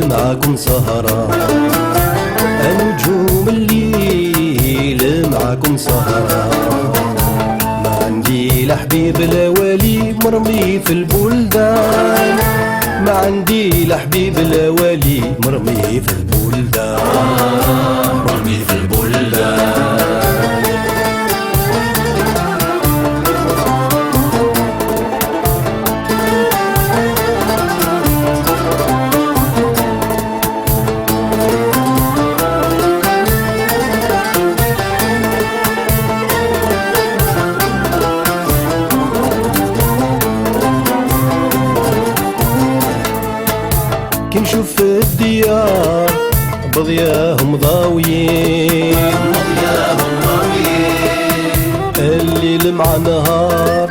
معاكم سهرة، نجوم الليل معاكم سهرة. ما عندي لا حبيب لا ولي مرمي في البلدان، ما عندي لا حبيب لا ولي مرمي في البلدان، مرمي في البلدان. كي نشوف الديار بضياهم ضاويين، الليل مع نهار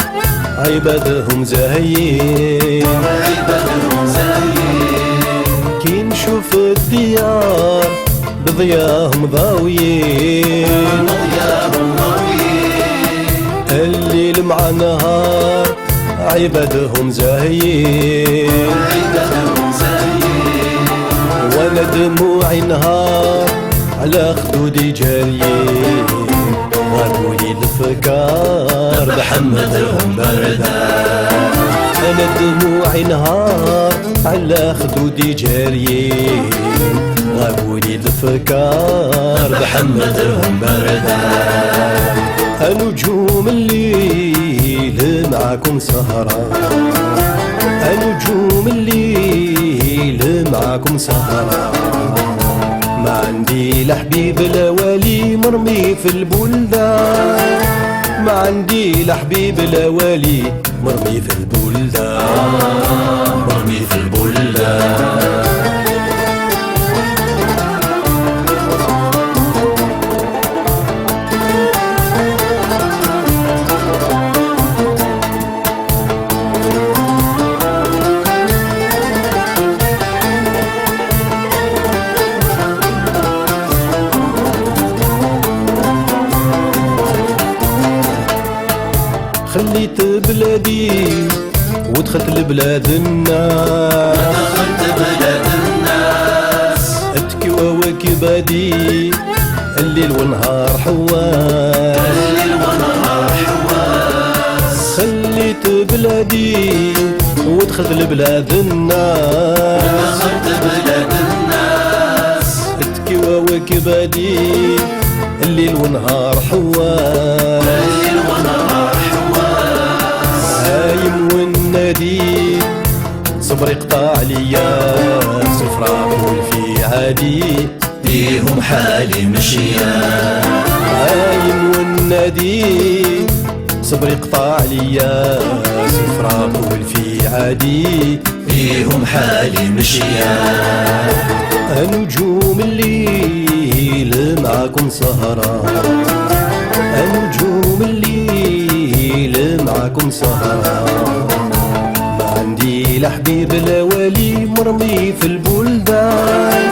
عبادهم زاهيين، كي نشوف الديار بضياهم ضاويين، الليل مع نهار عبادهم زاهيين، وانا دموعي نهار على خدودي جاريين، غابولي الفكار بحمدهم بردان. انا دموعي نهار على خدودي جاريين، غابولي الفكار بحمدهم بردان. نجوم الليل معاكم سهرة، نجوم الليل معاكم سهرة. ما عندي لا حبيب لا ولي مرمي في البلدان، ما عندي لا حبيب لا ولي مرمي في البلدان، مرمي في البلدان. خليت بلادي ودخلت لبلاد الناس، دخلت بلاد الناس. اتكي وكبادي الليل ونهار حواس، الليل ونهار حواس. خليت بلادي ودخلت لبلاد الناس، دخلت بلاد الناس. اتكي وكبادي الليل ونهار حواس، الليل ونهار حواس. هايم والنادي صبري قطع ليا، سفرة في عادي بيهم حالي مشيان. هايم والنادي صبري قطع ليا، سفرة في عادي بيهم حالي مشيان. نجوم الليل معاكم سهرة، نجوم الليل معاكم سهرة. ما عندي لا حبيب لا ولي مرمي في البلدان،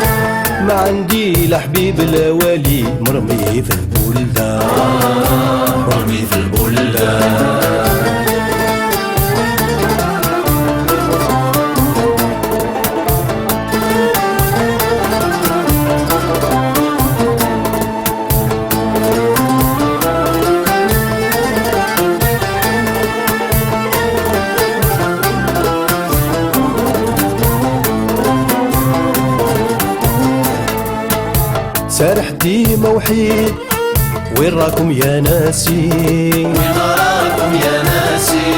ما عندي لا حبيب لا ولي مرمي في البلدان، مرمي في البلدان. سارح ديما وحيد وين راكم يا ناسي، وين راكم يا ناسي.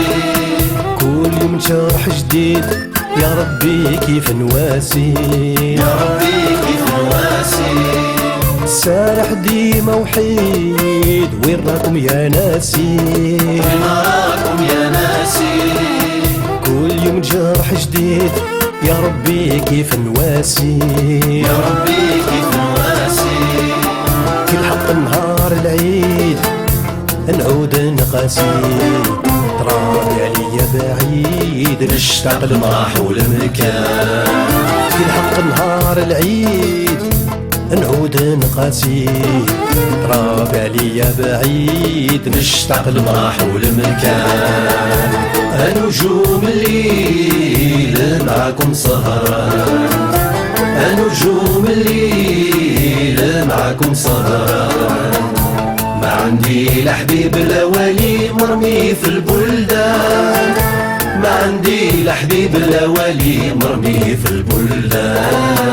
كل يوم جرح جديد يا ربي كيف نواسي، يا ربي كيف نواسي. سارح ديما وحيد وين راكم يا ناسي، وين راكم يا ناسي. كل يوم جرح جديد يا ربي كيف نواسي، يا ربي كيف نواسي. كي الحق نهار العيد نعود نقاسي، ترابي عليا بعيد نشتاق لمراح والمكان. كي الحق نهار العيد نعود نقاسي، ترابي عليا بعيد نشتاق لمراح والمكان. نجوم الليل معاكم سهران، نجوم الليل معاكم سهران. ما عندي لا حبيب لا ولي مرمي في البلدان، ما عندي لا حبيب لا ولي مرمي في البلدان.